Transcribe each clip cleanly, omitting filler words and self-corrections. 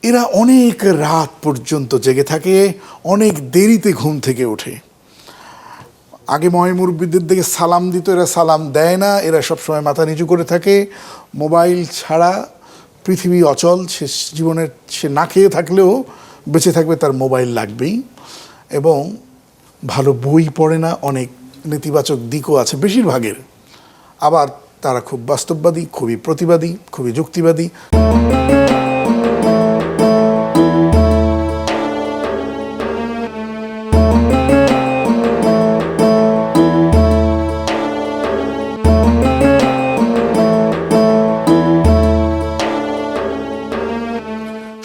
এরা অনেক রাত পর্যন্ত জেগে থাকে, অনেক দেরিতে ঘুম থেকে ওঠে। আগে মুরব্বিদের দিকে সালাম দিত, এরা সালাম দেয় না, এরা সবসময় মাথা নিচু করে থাকে। মোবাইল ছাড়া পৃথিবী অচল, জীবনের সে না খেয়ে থাকলেও বেঁচে থাকবে, তার মোবাইল লাগবেই। এবং ভালো বই পড়ে না, অনেক নেতিবাচক দিকও আছে বেশিরভাগের। আবার তারা খুব বাস্তববাদী, খুবই প্রতিবাদী, খুবই যুক্তিবাদী।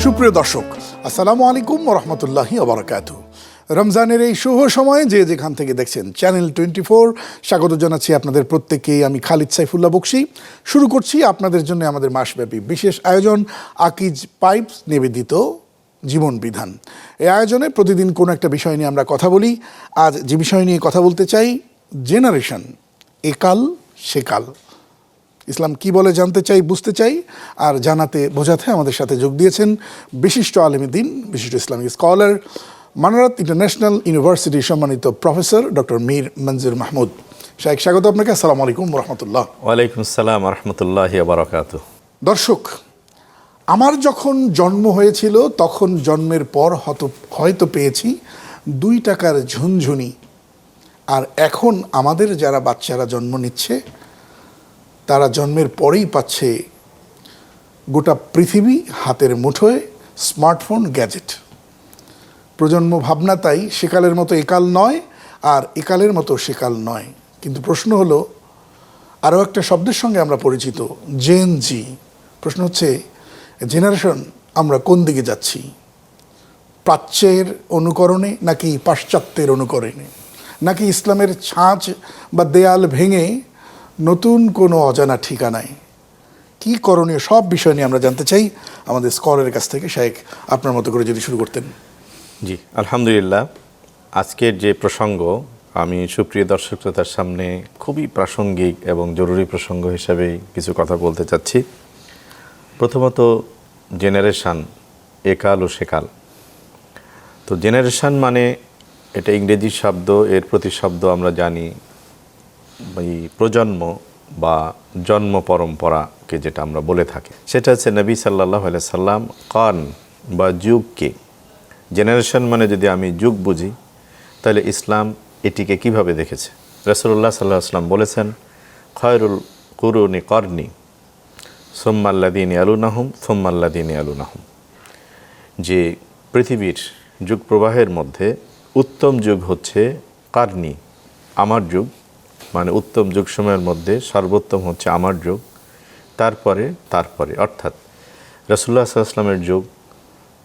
সুপ্রিয় দর্শক, আসসালামু আলাইকুম ওয়া রাহমাতুল্লাহি ওয়া বারাকাতুহু। রমজানের এই শুভ সময়ে যে যেখান থেকে দেখছেন চ্যানেল 24, স্বাগত জানাচ্ছি আপনাদের প্রত্যেককেই। আমি খালিদ সাইফুল্লাহ বকশী। শুরু করছি আপনাদের জন্য আমাদের মাসব্যাপী বিশেষ আয়োজন আকিজ পাইপস নিবেদিত জীবন বিধান। এই আয়োজনে প্রতিদিন কোনো একটা বিষয় নিয়ে আমরা কথা বলি। আজ যে বিষয় নিয়ে কথা বলতে চাই, জেনারেশন, একাল সেকাল। ইসলাম কি বলে জানতে চাই, বুঝতে চাই, আর জানাতে বোঝাতে আমাদের সাথে যোগ দিয়েছেন বিশিষ্ট আলেমে দ্বীন, বিশিষ্ট ইসলামিক স্কলার, মানারাত ইন্টারন্যাশনাল ইউনিভার্সিটির সম্মানিত প্রফেসর ডক্টর মীর মনজুর মাহমুদ। শাইখ, স্বাগত আপনাকে। আসসালামু আলাইকুম ওয়া রাহমাতুল্লাহ। ওয়ালাইকুম আসসালাম ওয়া রাহমাতুল্লাহি ওয়া বারাকাতুহু। দর্শক, আমার যখন জন্ম হয়েছিল তখন জন্মের পর হয়তো পেয়েছি 2 টাকার ঝুনঝুনি, আর এখন আমাদের যারা বাচ্চারা জন্ম নিচ্ছে তারা জন্মের পরেই পাচ্ছে গোটা পৃথিবী হাতের মুঠোয়, স্মার্টফোন, গ্যাজেট। প্রজন্ম ভাবনা তাই সেকালের মতো একাল নয়, আর একালের মতো সেকাল নয়। কিন্তু প্রশ্ন হলো, আরও একটা শব্দের সঙ্গে আমরা পরিচিত, জেন জি। প্রশ্ন হচ্ছে, জেনারেশন আমরা কোন দিকে যাচ্ছি? প্রাচ্যের অনুকরণে নাকি পাশ্চাত্যের অনুকরণে, নাকি ইসলামের ছাঁচ বা দেয়াল ভেঙে নতুন কোনো অজানা ঠিকানায়? কি করণীয়, সব বিষয় নিয়ে আমরা জানতে চাই আমাদের স্কলারের কাছ থেকে। শাইখ, আপনার মতো করে যদি শুরু করতেন। জি, আলহামদুলিল্লাহ। আজকের যে প্রসঙ্গ, আমি সুপ্রিয় দর্শক শ্রোতার সামনে খুবই প্রাসঙ্গিক এবং জরুরি প্রসঙ্গ হিসাবেই কিছু কথা বলতে চাচ্ছি। প্রথমত, জেনারেশান, একাল ও সেকাল। তো জেনারেশান মানে এটা ইংরেজি শব্দ, এর প্রতিশব্দ আমরা জানি এই প্রজন্ম বা জন্ম পরম্পরাকে যেটা আমরা বলে থাকি, সেটা হচ্ছে নবী সাল্লাল্লাহু আলাইহি সাল্লাম কার্ন বা যুগকে। জেনারেশন মানে যদি আমি যুগ বুঝি, তাহলে ইসলাম এটিকে কিভাবে দেখেছে? রাসূলুল্লাহ সাল্লাল্লাহু আলাইহি সাল্লাম বলেছেন, খয়রুল কুরুনি করনি সুম্মাল্লাযীনা ইয়ালুনাহুম সুম্মাল্লাযীনা ইয়ালুনাহুম, যে পৃথিবীর যুগ প্রবাহের মধ্যে উত্তম যুগ হচ্ছে কারনি, আমার যুগ। মানে উত্তম যুগ সময়ের মধ্যে সর্বোত্তম হচ্ছে আমার যুগ, তারপরে অর্থাৎ রাসূলুল্লাহ সাল্লাল্লাহু আলাইহি ওয়াসাল্লামের যুগ,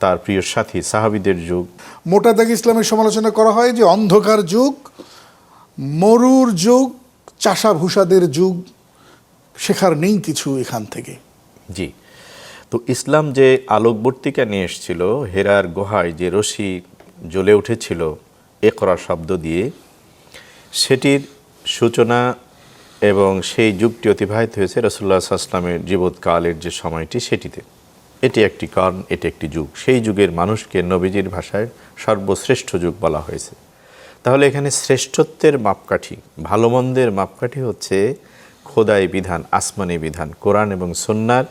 তার প্রিয় সাথী সাহাবীদের যুগ। মোটা দাগে ইসলামের সমালোচনা করা হয় যে অন্ধকার যুগ, মরুর যুগ, চাষা ভূষাদের যুগ, শেখার নেই কিছু এখান থেকে। জি, তো ইসলাম যে আলোকবর্তিকা নিয়ে এসেছিল, হেরার গুহায় যে রশি জ্বলে উঠেছিল ইকরা শব্দ দিয়ে, সেটির সূচনা এবং সেই যুগটি অতিবাহিত হয়েছে রাসূলুল্লাহ সাল্লাল্লাহু আলাইহি ওয়াসাল্লামের জীবৎকালের যে সময়টি, সেটিতে। এটি একটি কারণ, এটি একটি যুগ। সেই যুগের মানুষকে নবীজির ভাষায় সর্বশ্রেষ্ঠ যুগ বলা হয়েছে। তাহলে এখানে শ্রেষ্ঠত্বের মাপকাঠি, ভালো মন্দের মাপকাঠি হচ্ছে খোদাই বিধান, আসমানি বিধান, কোরআন এবং সুন্নাহর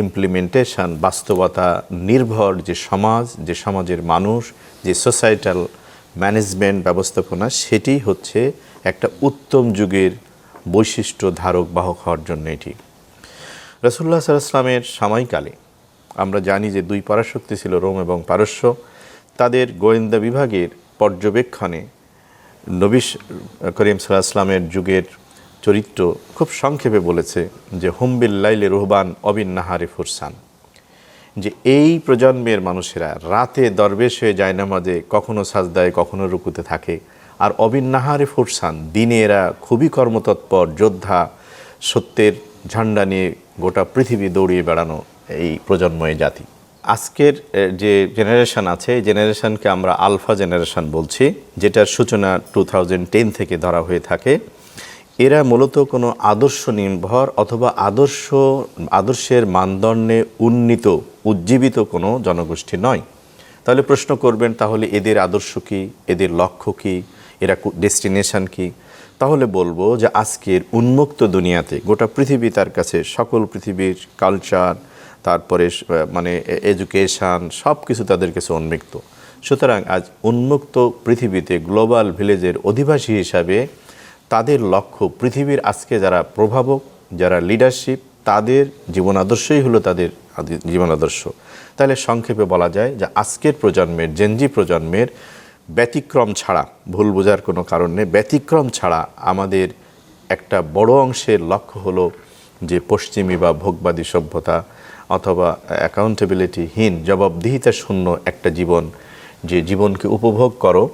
ইমপ্লিমেন্টেশন, বাস্তবতা নির্ভর যে সমাজ, যে সমাজের মানুষ, যে সোসাইটাল ম্যানেজমেন্ট ব্যবস্থাপনা, সেটি হচ্ছে একটা উত্তম যুগের বৈশিষ্ট্য ধারক বাহক হওয়ার জন্য। এটি রাসূলুল্লাহ সাল্লাল্লাহু আলাইহি ওয়াসাল্লামের সময়কালে আমরা জানি যে 2 পরাশক্তি ছিল, রোম এবং পারস্য। তাদের গোয়েন্দা বিভাগের পর্যবেক্ষণে নবী করিম সাল্লাল্লাহু আলাইহি ওয়াসাল্লামের যুগের চরিত্র খুব সংক্ষেপে বলেছে যে হুম বিল লাইলি রুহবান অবিন নাহারি ফুরসান, যে এই প্রজন্মের মানুষেরা রাতে দরবেশ হয়ে যায় নামাজে, কখনো সাজদায় কখনো রুকুতে থাকে, আর অবিন নাহারি ফুরসান, দিনে এরা খুবই কর্মতৎপর যোদ্ধা, সত্যের ঝান্ডা নিয়ে গোটা পৃথিবী দৌড়িয়ে বেড়ানো এই প্রজন্মই জাতি। আজকের যে জেনারেশন আছে, এই জেনারেশনকে আমরা আলফা জেনারেশন বলছি, যেটার সূচনা 2010 থেকে ধরা হয়ে থাকে। এরা মূলত কোনো আদর্শ নির্ভর অথবা আদর্শের মানদণ্ডে উজ্জীবিত কোনো জনগোষ্ঠী নয়। তাহলে প্রশ্ন করবেন, তাহলে এদের আদর্শ কী, এদের লক্ষ্য কী, এরা ডেস্টিনেশন কী? তাহলে বলবো যে আজকের উন্মুক্ত দুনিয়াতে গোটা পৃথিবী তার কাছে, সকল পৃথিবীর কালচার, তারপরে মানে এডুকেশান, সব কিছু তাদের কাছে উন্মুক্ত। সুতরাং আজ উন্মুক্ত পৃথিবীতে গ্লোবাল ভিলেজের অধিবাসী হিসাবে তাদের লক্ষ্য পৃথিবীর আজকে যারা প্রভাবক, যারা লিডারশিপ, তাদের জীবন আদর্শই হলো তাদের জীবন আদর্শ। তাহলে সংক্ষেপে বলা যায় যে আজকের প্রজন্মের, জেনজি প্রজন্মের ব্যতিক্রম ছাড়া, ভুল বোঝার কোনো কারণ নেই, ব্যতিক্রম ছাড়া আমাদের একটা বড় অংশের লক্ষ্য হলো যে পশ্চিমী বা ভোগবাদী সভ্যতা অথবা অ্যাকাউন্টেবিলিটিহীন, জবাবদিহিতা শূন্য একটা জীবন, যে জীবনকে উপভোগ করো,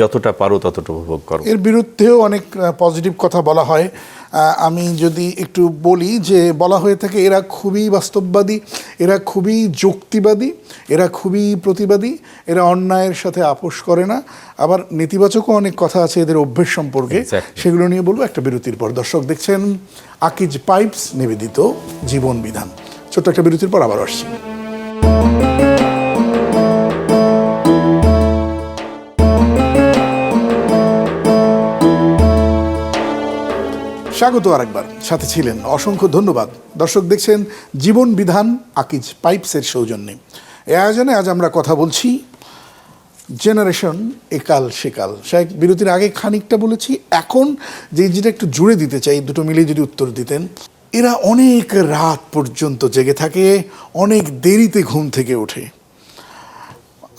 যতটা পারো ততটা উপভোগ করো। এর বিরুদ্ধেও অনেক পজিটিভ কথা বলা হয়। আমি যদি একটু বলি যে বলা হয়ে থাকে এরা খুবই বাস্তববাদী, এরা খুবই যুক্তিবাদী, এরা খুবই প্রতিবাদী, এরা অন্যায়ের সাথে আপোষ করে না। আবার নেতিবাচকও অনেক কথা আছে এদের অভ্যেস সম্পর্কে, সেগুলো নিয়ে বলবো একটা বিরতির পর। দর্শক দেখছেন আকিজ পাইপস নিবেদিত জীবন বিধান। ছোট্ট একটা বিরতির পর আবার আসছি। স্বাগত আরেকবার, সাথে ছিলেন অসংখ্য ধন্যবাদ। দর্শক দেখছেন জীবন বিধান আকিজ পাইপসের সৌজন্যে। এই আয়োজনে আজ আমরা কথা বলছি জেনারেশন একাল সেকাল। শাহেক বিরতির আগে খানিকটা বলেছি, এখন যেটা একটু জুড়ে দিতে চাই, দুটো মিলিয়ে যদি উত্তর দিতেন। এরা অনেক রাত পর্যন্ত জেগে থাকে, অনেক দেরিতে ঘুম থেকে ওঠে।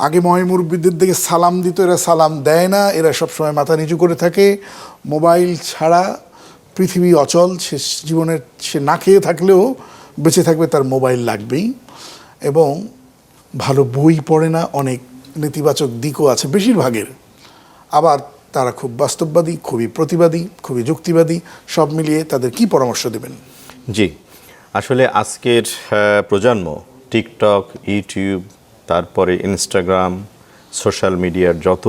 আগে মুরব্বিদের দিকে সালাম দিত, এরা সালাম দেয় না, এরা সবসময় মাথা নিচু করে থাকে। মোবাইল ছাড়া পৃথিবী অচল, সে জীবনের সে না খেয়ে থাকলেও বেঁচে থাকবে, তার মোবাইল লাগবেই। এবং ভালো বই পড়ে না, অনেক নেতিবাচক দিকও আছে বেশিরভাগের। আবার তারা খুব বাস্তববাদী, খুবই প্রতিবাদী, খুবই যুক্তিবাদী। সব মিলিয়ে তাদের কি পরামর্শ দেবেন? জি, আসলে আজকের প্রজন্ম টিকটক, ইউটিউব, তারপরে ইনস্টাগ্রাম, সোশ্যাল মিডিয়ার যত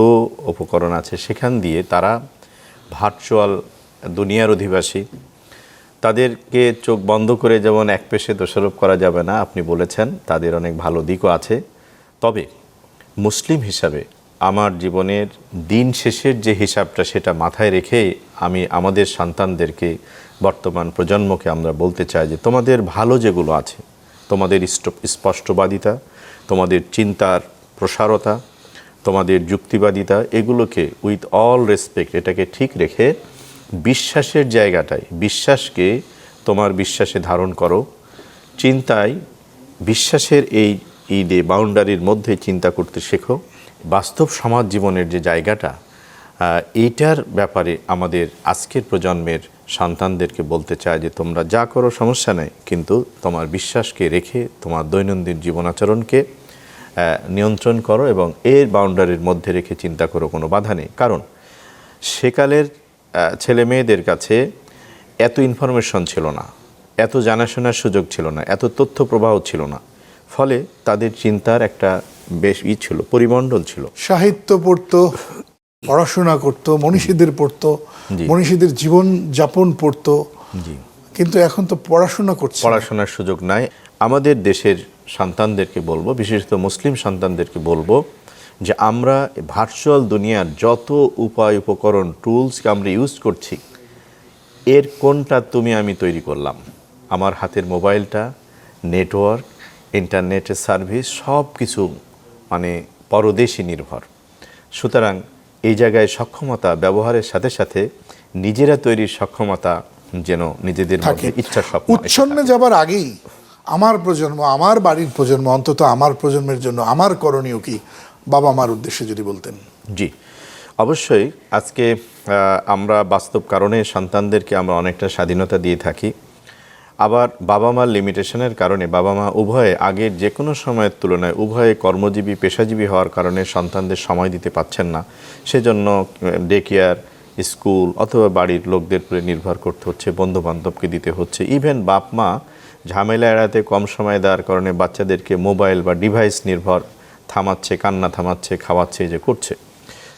উপকরণ আছে সেখান দিয়ে তারা ভার্চুয়াল দুনিয়ার অধিবাসী। তাদেরকে চোখ বন্ধ করে যেমন এক পেশে দোষারোপ করা যাবে না, আপনি বলেছেন, তাদের অনেক ভালো দিকও আছে। তবে মুসলিম হিসাবে আমার জীবনের দিন শেষের যে হিসাবটা, সেটা মাথায় রেখে আমি আমাদের সন্তানদেরকে, বর্তমান প্রজন্মকে আমরা বলতে চাই যে তোমাদের ভালো যেগুলো আছে, তোমাদের স্পষ্টবাদিতা, তোমাদের চিন্তার প্রসারতা, তোমাদের যুক্তিবাদিতা, এগুলোকে উইথ অল রেসপেক্ট এটাকে ঠিক রেখে বিশ্বাসের জায়গাটায় বিশ্বাসকে তোমার বিশ্বাসে ধারণ করো। চিন্তায় বিশ্বাসের এই বাউন্ডারির মধ্যে চিন্তা করতে শেখো। বাস্তব সমাজ জীবনের যে জায়গাটা, এইটার ব্যাপারে আমাদের আজকের প্রজন্মের সন্তানদেরকে বলতে চায় যে তোমরা যা করো সমস্যা নেই, কিন্তু তোমার বিশ্বাসকে রেখে তোমার দৈনন্দিন জীবনাচরণকে নিয়ন্ত্রণ করো এবং এর বাউন্ডারির মধ্যে রেখে চিন্তা করো, কোনো বাধা নেই। কারণ সেকালের ছেলে মেয়েদের কাছে এত ইনফরমেশন ছিল না, এত জানাশোনার সুযোগ ছিল না, এত তথ্য প্রবাহ ছিল না। ফলে তাদের চিন্তার একটা বেশ ছিল, পরিমণ্ডল ছিল। সাহিত্য পড়তো, পড়াশোনা করতো, মনীষীদের পড়তো, মনীষীদের জীবন যাপন পড়তো। জি, কিন্তু এখন তো পড়াশোনা করছে, পড়াশোনার সুযোগ নাই। আমাদের দেশের সন্তানদেরকে বলবো, বিশেষত মুসলিম সন্তানদেরকে বলবো যে আমরা ভার্চুয়াল দুনিয়ার যত উপায়, উপকরণ, টুলসকে আমরা ইউজ করছি, এর কোনটা আমি তৈরি করলাম? আমার হাতের মোবাইলটা, নেটওয়ার্ক, ইন্টারনেটের সার্ভিস, সব কিছু মানে পরদেশী নির্ভর। সুতরাং এই জায়গায় সক্ষমতা ব্যবহারের সাথে সাথে নিজেরা তৈরির সক্ষমতা যেন নিজেদের মধ্যে ইচ্ছা স্বপ্ন। উচ্ছন্নে যাবার আগেই আমার প্রজন্ম, আমার বাড়ির প্রজন্ম, অন্তত আমার প্রজন্মের জন্য আমার করণীয় কি, বাবা মার উদ্দেশ্যে যদি বলতেন। জি, অবশ্যই। আজকে আমরা বাস্তব কারণে সন্তানদেরকে আমরা অনেকটা স্বাধীনতা দিয়ে থাকি। আবার বাবা মার লিমিটেশনের কারণে বাবা মা উভয়ে আগের যে কোনো সময়ের তুলনায় উভয়ে কর্মজীবী, পেশাজীবী হওয়ার কারণে সন্তানদের সময় দিতে পারছেন না। সেজন্য ডে কেয়ার, স্কুল অথবা বাড়ির লোকদের উপরে নির্ভর করতে হচ্ছে, বন্ধুবান্ধবকে দিতে হচ্ছে। ইভেন বাপ মা ঝামেলা এড়াতে কম সময় দেওয়ার কারণে বাচ্চাদেরকে মোবাইল বা ডিভাইস নির্ভর থামাচ্ছে, কান্না থামাচ্ছে, খাওয়াচ্ছে, যে করছে।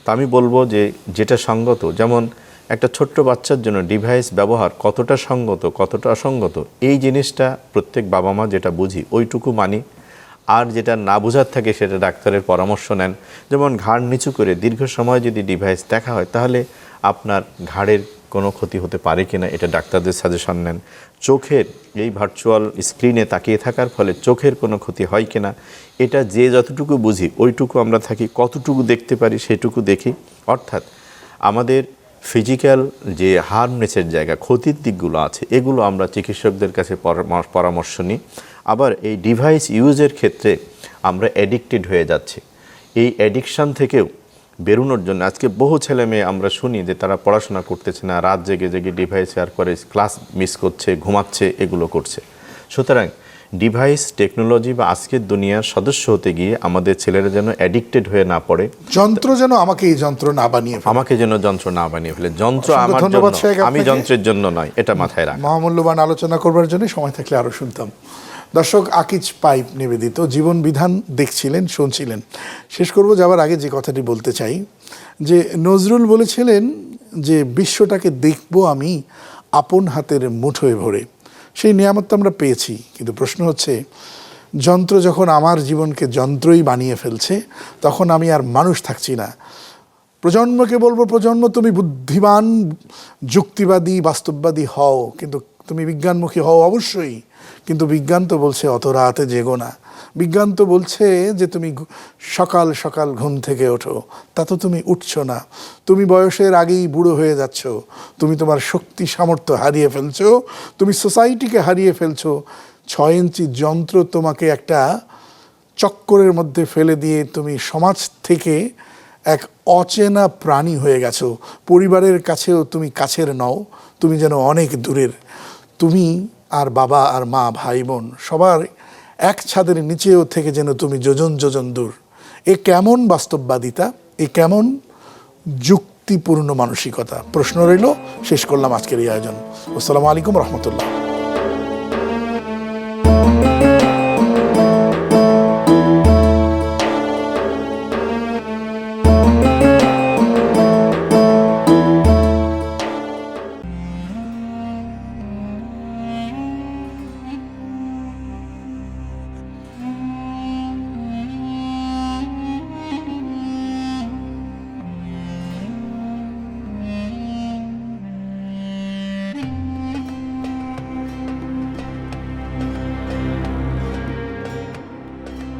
তা আমি বলবো যে যেটা সঙ্গত, যেমন একটা ছোট্ট বাচ্চার জন্য ডিভাইস ব্যবহার কতটা সঙ্গত কতটা অসঙ্গত, এই জিনিসটা প্রত্যেক বাবা মা যেটা বুঝি ওইটুকু মানি। আর যেটা না বোঝার থাকে সেটা ডাক্তারের পরামর্শ নেন। যেমন ঘাড় নিচু করে দীর্ঘ সময় যদি ডিভাইস দেখা হয় তাহলে আপনার ঘাড়ের কোনো ক্ষতি হতে পারে কিনা এটা ডাক্তারদের সাজেশন নেন। চোখের এই ভার্চুয়াল স্ক্রিনে তাকিয়ে থাকার ফলে চোখের কোনো ক্ষতি হয় কিনা এটা যে যতটুকু বুঝি ওইটুকু আমরা থাকি, কতটুকু দেখতে পারি সেটুকু দেখি। অর্থাৎ আমাদের ফিজিক্যাল যে হার্মনেসের জায়গা, ক্ষতির দিকগুলো আছে, এগুলো আমরা চিকিৎসকদের কাছে পরামর্শ নিই। আবার এই ডিভাইস ইউজের ক্ষেত্রে আমরা অ্যাডিক্টেড হয়ে যাচ্ছি। এই অ্যাডিকশান থেকেও বেরোনোর জন্য আজকে বহু ছেলে মেয়ে আমরা শুনি যে তারা পড়াশোনা করতেছে না, রাত জেগে জেগে ডিভাইস শেয়ার করে ক্লাস মিস করছে, ঘুমাচ্ছে, এগুলো করছে। সুতরাং ডিভাইস টেকনোলজি বা আজকের দুনিয়ার সদস্য হতে গিয়ে আমাদের ছেলেরা যেন অ্যাডিক্টেড হয়ে না পড়ে, যন্ত্র যেন আমাকে এই যন্ত্র না বানিয়ে ফেলে। আমাকে যেন যন্ত্র না বানিয়ে ফেলে। যন্ত্র আমার ধন্যবাদ জন্য, শেখ আমি আপনাকে। যন্ত্রের জন্য নয়, এটা মাথায় রাখ। মহামূল্যবান আলোচনা করবার জন্য সময় থাকলে আরও শুনতাম। দর্শক, আকিজ পাইপ নিবেদিত জীবন বিধান দেখছিলেন, শুনছিলেন। শেষ করব যাওয়ার আগে যে কথাটি বলতে চাই, যে নজরুল বলেছিলেন যে বিশ্বটাকে দেখব আমি আপন হাতের মুঠোয় ভরে। সেই নিয়ামত তো আমরা পেয়েছি, কিন্তু প্রশ্ন হচ্ছে যন্ত্র যখন আমার জীবনকে যন্ত্রই বানিয়ে ফেলছে তখন আমি আর মানুষ থাকছি না। প্রজন্মকে বলবো, প্রজন্ম তুমি বুদ্ধিমান, যুক্তিবাদী, বাস্তববাদী হও, কিন্তু তুমি বিজ্ঞানমুখী হও অবশ্যই। কিন্তু বিজ্ঞান তো বলছে অত রাতে জেগো না। বিজ্ঞান তো বলছে যে তুমি সকাল সকাল ঘুম থেকে ওঠো, তা তো তুমি উঠছো না। তুমি বয়সের আগেই বুড়ো হয়ে যাচ্ছ। তুমি তোমার শক্তি সামর্থ্য হারিয়ে ফেলছো, তুমি সোসাইটিকে হারিয়ে ফেলছো। 6 ইঞ্চি যন্ত্র তোমাকে একটা চক্করের মধ্যে ফেলে দিয়ে তুমি সমাজ থেকে এক অচেনা প্রাণী হয়ে গেছো। পরিবারের কাছেও তুমি কাছের নও, তুমি যেন অনেক দূরের। তুমি আর বাবা আর মা, ভাই বোন সবার এক ছাদের নিচেও থেকে যেন তুমি যোজন যোজন দূর। এ কেমন বাস্তববাদিতা, এ কেমন যুক্তিপূর্ণ মানসিকতা? প্রশ্ন রইল। শেষ করলাম আজকের এই আয়োজন। আসসালামু আলাইকুম রহমতুল্লাহ।